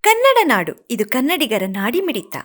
ಕನ್ನಡ ನಾಡು ಇದು ಕನ್ನಡಿಗರ ನಾಡಿಮಿಡಿತ.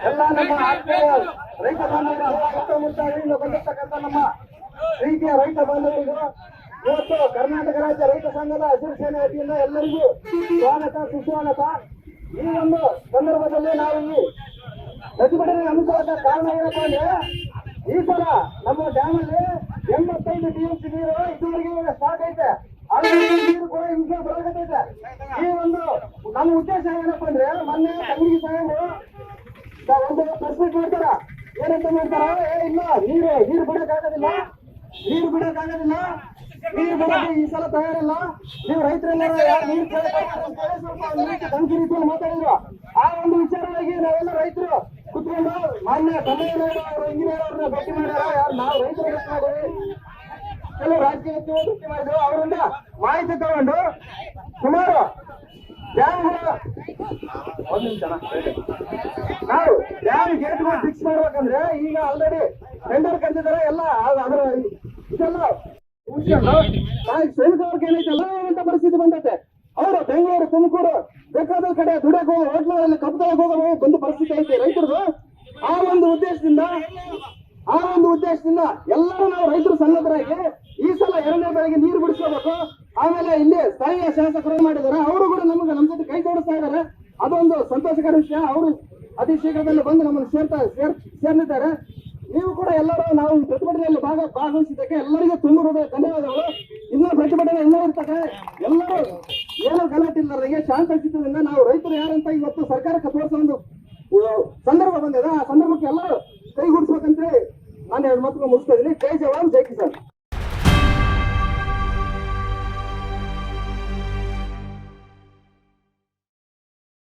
ಎಲ್ಲ ನಮ್ಮ ಆತ್ಮೀಯ ರೈತ ಬಾಂಧವರ ಸುತ್ತಮುತ್ತಲಿಂದ ಬಂದಿರತಕ್ಕಂಥ ನಮ್ಮ ಪ್ರೀತಿಯ ರೈತ ಬಾಂಧವರಿಗೂ ಇವತ್ತು ಕರ್ನಾಟಕ ರಾಜ್ಯ ರೈತ ಸಂಘದ ಹಸಿರು ಸೇನೆ ವತಿಯಿಂದ ಎಲ್ಲರಿಗೂ ಸ್ವಾಗತ ಸುಸ್ವಾಗತ. ಈ ಒಂದು ಸಂದರ್ಭದಲ್ಲಿ ನಾವು ಈ ಪ್ರತಿಭಟನೆ ಹಮ್ಮಿಕೊಳ್ಳದ ಕಾರಣ ಏನಪ್ಪಾ ಅಂದ್ರೆ, ಈ ಸಲ ನಮ್ಮ ಡ್ಯಾಮ್ ಅಲ್ಲಿ 85 TMC ನೀರು ಇದುವರೆಗೆ ಸ್ಟಾರ್ಟ್ ಐತೆ. ನೀರು ಕೂಡ ಹಿಂಗೆ ಬರಕತ್ತೈತೆ. ಈ ಒಂದು ನಮ್ಮ ಉದ್ದೇಶ ಏನಪ್ಪಾ ಅಂದ್ರೆ, ಮೊನ್ನೆ ತಂಗಿ ಸಾಹೇಬರು ಒಂದು ಪ್ರೆಸ್ ಮೀಟ್ ಮಾಡ್ತಾರ. ಏನಂತ ಮಾಡ್ತಾರ, ಇಲ್ಲ ನೀರು ಬಿಡಕ್ಕಾಗೋದಿಲ್ಲ, ನೀರು ಬಿಡಕ್ಕೆ ಈ ಸಲ ತಯಾರಿಲ್ಲ, ನೀವು ರೈತರೆಲ್ಲ ನೀರು ಸ್ವಲ್ಪ ಧಮಕಿ ರೀತಿಯಲ್ಲಿ ಮಾತಾಡಿದ್ರು. ಆ ಒಂದು ವಿಚಾರವಾಗಿ ನಾವೆಲ್ಲ ರೈತರು ಕುತ್ಕೊಂಡು ಮಾನ್ಯ ಇಂಜಿನಿಯರ್ ಅವ್ರನ್ನ ಭೇಟಿ ಮಾಡ್ಯಾರ. ನಾವು ರೈತರು ಭೇಟಿ ಮಾಡಿದ್ವಿ, ಕೆಲವು ರಾಜಕೀಯ ವ್ಯಕ್ತಿಗಳು ಭೇಟಿ ಮಾಡಿದ್ರು. ಅವರಿಂದ ಮಾಹಿತಿ ತಗೊಂಡು ಸುಮಾರು ಡ್ಯಾಮ್ಗಳು ಒಂದು ನಿಮಿಷ ನಾವು ಡ್ಯಾಮ್ ಗೇಟ್ಗಳು ಫಿಕ್ಸ್ ಮಾಡ್ಬೇಕಂದ್ರೆ ಈಗ ಆಲ್ರೆಡಿ ಟೆಂಡರ್ ಕರೆದಿದ್ದಾರೆ. ಎಲ್ಲ ಅದರ ಇದೆಲ್ಲ ಸೈನಿಕವ್ರಿಗೆ ಏನೈತಲ್ಲ ಅಂತ ಪರಿಸ್ಥಿತಿ ಬಂದೈತೆ. ಅವರು ಬೆಂಗಳೂರು, ತುಮಕೂರು ಬೇಕಾದ ಕಡೆ ದುಡಕ್ಕೆ ಹೋಗೋ ಹೋಟ್ಲಲ್ಲಿ ಕಬ್ಬದಾಗ ಹೋಗೋ ಬಂದ ಪರಿಸ್ಥಿತಿ ಐತೆ ರೈತರದು. ಆ ಒಂದು ಉದ್ದೇಶದಿಂದ ಎಲ್ಲರೂ ನಾವು ರೈತರು ಸನ್ನದ್ಧರಾಗಿ ಈ ಸಲ 2ನೇ ಬೆಳೆಗೆ ನೀರು ಬಿಡಿಸ್ಕೋಬೇಕು. ಆಮೇಲೆ ಇಲ್ಲಿ ಸ್ಥಳೀಯ ಶಾಸಕರು ಮಾಡಿದ್ದಾರೆ, ಅವರು ಕೂಡ ನಮ್ಮ ಜೊತೆ ಕೈ ಜೋಡಿಸ್ತಾ ಇದ್ದಾರೆ. ಅದೊಂದು ಸಂತೋಷಕರ ವಿಷಯ. ಅವರು ಅತಿ ಶೀಘ್ರದಲ್ಲಿ ಬಂದು ನಮ್ಮನ್ನು ಸೇರ್ಲಿದ್ದಾರೆ. ನೀವು ಕೂಡ ಎಲ್ಲರೂ ನಾವು ಪ್ರತಿಭಟನೆಯಲ್ಲಿ ಭಾಗವಹಿಸಿದ್ದಕ್ಕೆ ಎಲ್ಲರಿಗೂ ತುಂಬ ಹೃದಯ ಧನ್ಯವಾದಗಳು. ಇನ್ನೂ ಪ್ರತಿಭಟನೆ ಇನ್ನೂ ಇರ್ತದೆ. ಎಲ್ಲರೂ ಏನೋ ಗಲಾಟೆ ಶಾಂತ ಚಿತ್ತದಿಂದ ನಾವು ರೈತರು ಯಾರಂತ ಇವತ್ತು ಸರ್ಕಾರಕ್ಕೆ ತೋರಿಸೋ ಒಂದು ಸಂದರ್ಭ ಬಂದಿದೆ. ಆ ಸಂದರ್ಭಕ್ಕೆ ಎಲ್ಲರೂ ಕೈಗೂಡಿಸ್ಬೇಕಂತೇಳಿ ನಾನು 2 ಮಾತುಗಳು ಮುಗಿಸ್ತಾ ಇದ್ದೀನಿ. ಜೈ ಜವಾನ್, ಜೈ ಕಿಸಾನ್.